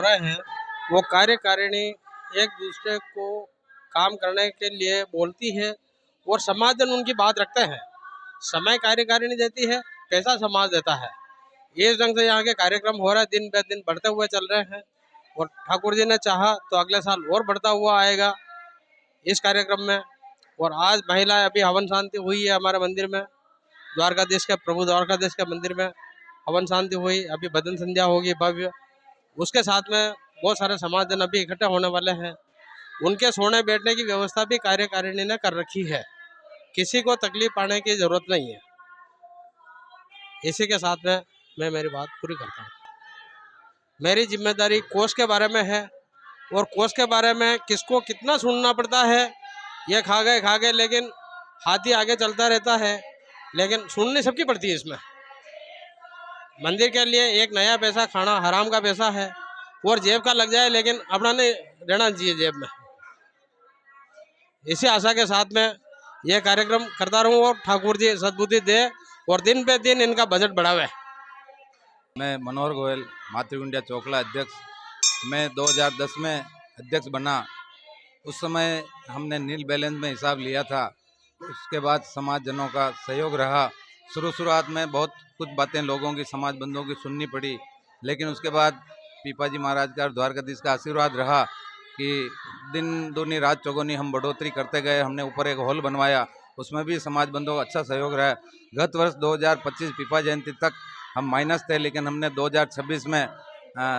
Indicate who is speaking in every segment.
Speaker 1: रहे हैं वो कार्यकारिणी एक दूसरे को काम करने के लिए बोलती है और समाजजन उनकी बात रखते हैं। समय कार्यकारिणी देती है, पैसा समाज देता है। इस ढंग से यहाँ के कार्यक्रम हो रहा है, दिन ब दिन बढ़ते हुए चल रहे हैं और ठाकुर जी ने चाहा तो अगले साल और बढ़ता हुआ आएगा इस कार्यक्रम में। और आज महिलाएं अभी हवन शांति हुई है हमारे मंदिर में, द्वारकाधीश के प्रभु द्वारकाधीश के मंदिर में हवन शांति हुई। अभी भजन संध्या होगी भव्य, उसके साथ में बहुत सारे समाजजन अभी इकट्ठे होने वाले हैं। उनके सोने बैठने की व्यवस्था भी कार्यकारिणी ने कर रखी है, किसी को तकलीफ पाने की जरूरत नहीं है। इसी के साथ में मैं मेरी बात पूरी करता हूँ। मेरी जिम्मेदारी कोष के बारे में है और कोष के बारे में किसको कितना सुनना पड़ता है ये खा गए, लेकिन हाथी आगे चलता रहता है, लेकिन सुननी सबकी पड़ती है। इसमें मंदिर के लिए एक नया पैसा खाना हराम का पैसा है और जेब का लग जाए, लेकिन अपना नहीं रहना चाहिए जेब में। इसी आशा के साथ में यह कार्यक्रम करता रहूं और ठाकुर जी सद्बुद्धि दे और दिन पे दिन इनका बजट बढ़ावे।
Speaker 2: मैं मनोहर गोयल, मातृ इंडिया चोकला अध्यक्ष। मैं 2010 में अध्यक्ष बना। उस समय हमने नील बैलेंस में हिसाब लिया था। उसके बाद समाजजनों का सहयोग रहा। शुरुआत में बहुत कुछ बातें लोगों की, समाज बंधुओं की सुननी पड़ी, लेकिन उसके बाद पीपाजी महाराज का और द्वारकाधीश का आशीर्वाद रहा कि दिन दूनी रात चौगुनी हम बढ़ोतरी करते गए। हमने ऊपर एक हॉल बनवाया, उसमें भी समाज बंधुओं का अच्छा सहयोग रहा। गत वर्ष 2025 पीपा जयंती तक हम माइनस थे, लेकिन हमने 2026 में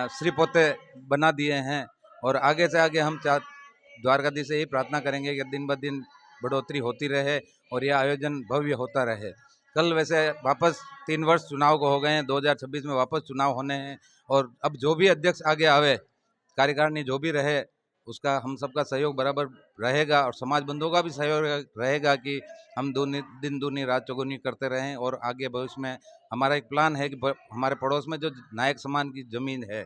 Speaker 2: श्री पोते बना दिए हैं और आगे से आगे हम द्वारकाधीश से यही प्रार्थना करेंगे कि दिन ब दिन बढ़ोतरी होती रहे और यह आयोजन भव्य होता रहे। कल वैसे वापस 3 वर्ष चुनाव को हो गए हैं, 2026 में वापस चुनाव होने हैं और अब जो भी अध्यक्ष आगे आवे, कार्यकारिणी जो भी रहे, उसका हम सबका सहयोग बराबर रहेगा और समाज बंधुओं का भी सहयोग रहेगा कि हम दिन दूनी रात चौगुनी करते रहें। और आगे भविष्य में हमारा एक प्लान है कि हमारे पड़ोस में जो नायक समान की ज़मीन है,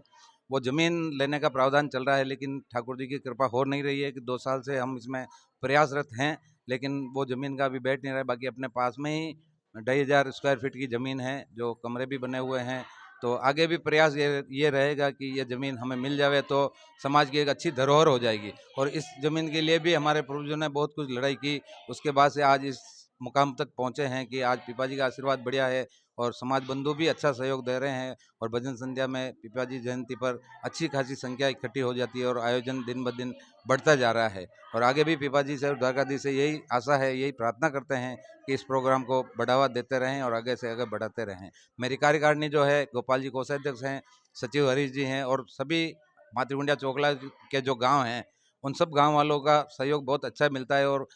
Speaker 2: वो ज़मीन लेने का प्रावधान चल रहा है, लेकिन ठाकुर जी की कृपा हो नहीं रही है कि 2 साल से हम इसमें प्रयासरत हैं, लेकिन वो ज़मीन का अभी बैठ नहीं रहा है। बाकी अपने पास में ही 2,500 स्क्वायर फीट की ज़मीन है, जो कमरे भी बने हुए हैं। तो आगे भी प्रयास ये रहेगा कि ये ज़मीन हमें मिल जावे तो समाज की एक अच्छी धरोहर हो जाएगी। और इस ज़मीन के लिए भी हमारे पूर्वजों ने बहुत कुछ लड़ाई की, उसके बाद से आज इस मुकाम तक पहुँचे हैं कि आज पीपाजी का आशीर्वाद बढ़िया है और समाज बंधु भी अच्छा सहयोग दे रहे हैं। और भजन संध्या में पीपाजी जयंती पर अच्छी खासी संख्या इकट्ठी हो जाती है और आयोजन दिन ब दिन बढ़ता जा रहा है। और आगे भी पीपाजी से और द्वारकाधीश से यही आशा है, यही प्रार्थना करते हैं कि इस प्रोग्राम को बढ़ावा देते रहें और आगे से आगे बढ़ाते रहें। मेरी कार्यकारिणी जो है, गोपाल जी कोषाध्यक्ष हैं, सचिव हरीश जी हैं और सभी मातृ इंडिया चोकला के जो गांव हैं, उन सब गांव वालों का सहयोग बहुत अच्छा मिलता है। और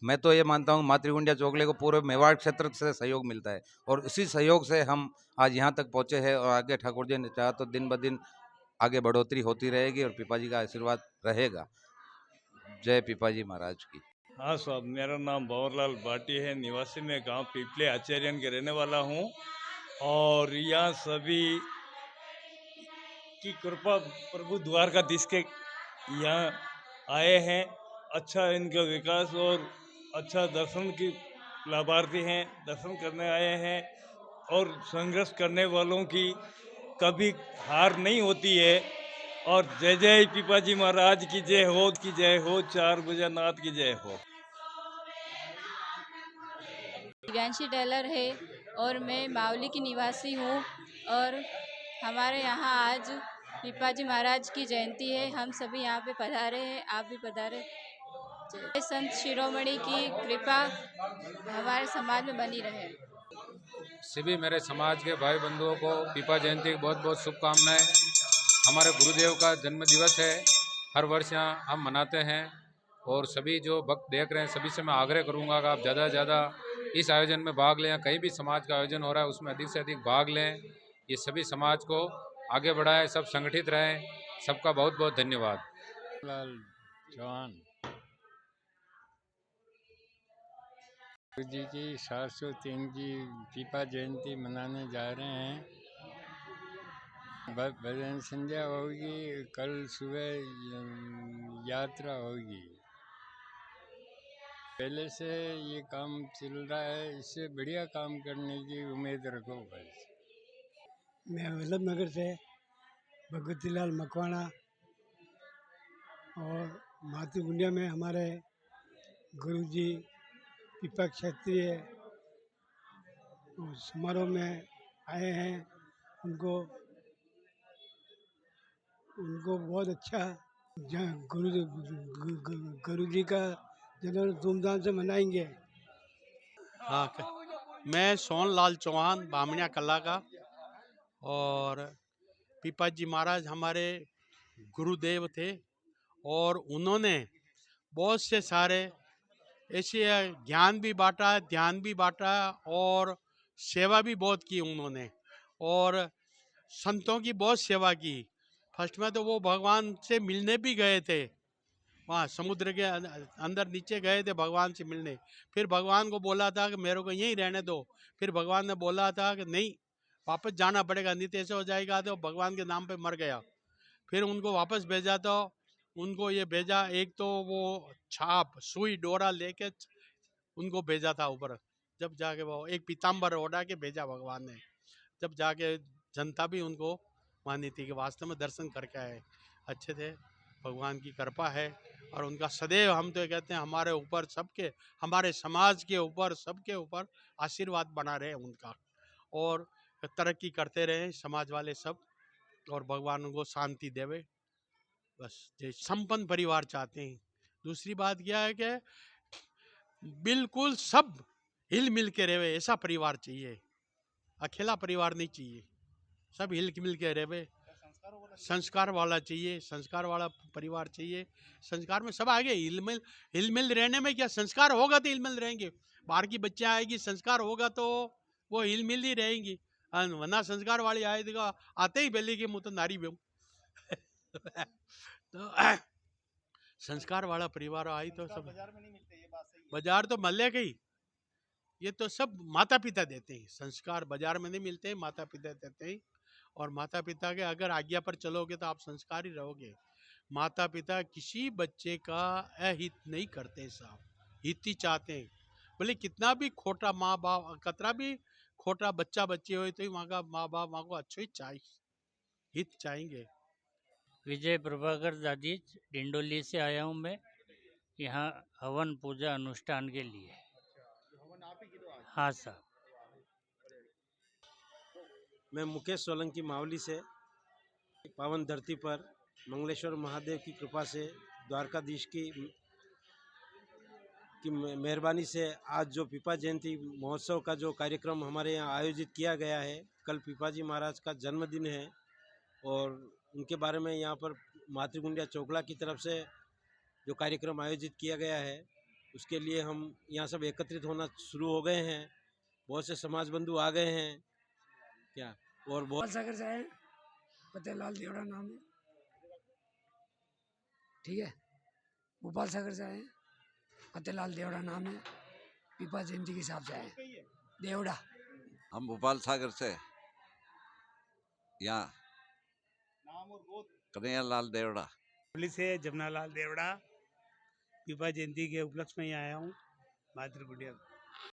Speaker 2: मैं तो ये मानता हूँ मातृ इंडिया चोकले को पूरे मेवाड़ क्षेत्र से सहयोग मिलता है और इसी सहयोग से हम आज यहाँ तक पहुँचे हैं और आगे ठाकुर जी ने चाहा तो दिन ब दिन आगे बढ़ोतरी होती रहेगी और पीपाजी का आशीर्वाद रहेगा। जय पीपाजी महाराज की।
Speaker 3: हाँ साहब, मेरा नाम भंवरलाल भाटी है, निवासी में गांव पीपले आचार्यन के रहने वाला हूँ। और यहाँ सभी की कृपा प्रभु द्वारकाधीश के यहाँ आए हैं। अच्छा इनका विकास और अच्छा दर्शन की लाभार्थी हैं, दर्शन करने आए हैं। और संघर्ष करने वालों की कभी हार नहीं होती है। और जय जय पीपाजी महाराज की जय हो, की जय हो, 4 भुजानाथ की जय हो।
Speaker 4: दिव्यांशी टेलर है और मैं मावली की निवासी हूँ। और हमारे यहाँ आज पीपाजी महाराज की जयंती है, हम सभी यहाँ पे पधारे हैं, आप भी पधारे। जय संत शिरोमणि की कृपा हमारे समाज में बनी रहे।
Speaker 5: सभी मेरे समाज के भाई बंधुओं को पीपा जयंती की बहुत बहुत शुभकामनाएं। हमारे गुरुदेव का जन्म दिवस है, हर वर्ष यहाँ हम मनाते हैं और सभी जो भक्त देख रहे हैं सभी से मैं आग्रह करूँगा कि आप ज़्यादा से ज़्यादा इस आयोजन में भाग लें। कहीं भी समाज का आयोजन हो रहा है उसमें अधिक से अधिक भाग लें। ये सभी समाज को आगे बढ़ाएं, सब संगठित रहें। सबका बहुत बहुत धन्यवाद।
Speaker 6: लाल चौहान जी की 703 की पीपा जयंती मनाने जा रहे हैं। भजन संध्या होगी, कल सुबह यात्रा होगी। पहले से ये काम चल रहा है, इससे बढ़िया काम करने की उम्मीद रखो बस।
Speaker 7: मैं वल्लभ नगर से भगवतीलाल मकवाणा और मातृकुंडिया में हमारे गुरुजी पीपा क्षत्रिय समारोह में आए हैं। उनको बहुत अच्छा गुरुजी का जन्म धूमधाम से मनाएंगे।
Speaker 8: हाँ, मैं सोनलाल चौहान बामणिया कला का, और पीपा जी महाराज हमारे गुरुदेव थे और उन्होंने बहुत से सारे ऐसे ज्ञान भी बांटा, ध्यान भी बांटा और सेवा भी बहुत की उन्होंने, और संतों की बहुत सेवा की। फर्स्ट में तो वो भगवान से मिलने भी गए थे, वहाँ समुद्र के अंदर नीचे गए थे भगवान से मिलने। फिर भगवान को बोला था कि मेरे को यहीं रहने दो, फिर भगवान ने बोला था कि नहीं, वापस जाना पड़ेगा, नहीं तो ऐसे हो जाएगा। तो भगवान के नाम पे मर गया। फिर उनको वापस भेजा, तो उनको ये भेजा, एक तो वो छाप सुई डोरा लेके उनको भेजा था ऊपर, जब जाके वो एक पीताम्बर ओढ़ा के भेजा भगवान ने, जब जाके जनता भी उनको मानी थी कि वास्तव में दर्शन करके आए, अच्छे थे। भगवान की कृपा है और उनका सदैव, हम तो कहते हैं हमारे ऊपर, सबके, हमारे समाज के ऊपर, सबके ऊपर आशीर्वाद बना रहे उनका, और तरक्की करते रहे समाज वाले सब, और भगवान उनको शांति देवे। बस ये संपन्न परिवार चाहते हैं। दूसरी बात क्या है कि बिल्कुल सब हिल मिल के रहे, ऐसा परिवार चाहिए, अकेला परिवार नहीं चाहिए, सब हिल मिल के रहे, संस्कार वाला चाहिए, संस्कार वाला परिवार चाहिए। संस्कार में सब आगे हिल मिल रहने में क्या, संस्कार होगा तो हिल मिल रहेंगे। बाहर की बच्चियां आएगी, संस्कार होगा तो वो हिल मिल ही रहेंगी, वरना संस्कार वाली आएगा आते ही पहले कि मुँह तो नारी बेहूं तो संस्कार वाला परिवार आई तो सब बाजार तो मल्ले गई। ये तो सब माता पिता देते हैं संस्कार, बाजार में नहीं मिलते, माता पिता देते हैं। और माता पिता के अगर आज्ञा पर चलोगे तो आप संस्कारी रहोगे। माता पिता किसी बच्चे का अहित नहीं करते साहब, हित ही चाहते हैं। बोले कितना भी खोटा माँ बाप, कतरा भी खोटा बच्चा बच्ची हो तो वहाँ का माँ बाप वहाँ को अच्छे ही चाहिए, हित चाहेंगे।
Speaker 9: विजय प्रभाकर दादी, डिंडोली से आया हूँ मैं यहाँ हवन पूजा अनुष्ठान के लिए। हाँ साहब।
Speaker 10: मैं मुकेश सोलंकी मावली से, पावन धरती पर मंगलेश्वर महादेव की कृपा से, द्वारकाधीश की मेहरबानी से आज जो पीपा जयंती महोत्सव का जो कार्यक्रम हमारे यहाँ आयोजित किया गया है, कल पीपा जी महाराज का जन्मदिन है और उनके बारे में यहाँ पर मातृकुंडिया चोकला की तरफ से जो कार्यक्रम आयोजित किया गया है, उसके लिए हम यहाँ सब एकत्रित होना शुरू हो गए हैं। बहुत से समाज बंधु आ गए हैं क्या, और बहुत
Speaker 11: सागर से आए, फतेहलाल देवड़ा नाम है, ठीक है। भोपाल सागर से आए, फतेहलाल देवड़ा नाम है, पीपा जयंती के हिसाब से आए देवड़ा।
Speaker 12: हम भोपाल सागर से, यहाँ कन्हैयालाल देवड़ा।
Speaker 13: पुलिस से जमनालाल देवड़ा, पीपा जयंती के उपलक्ष्य में आया हूँ मातृकुंडिया।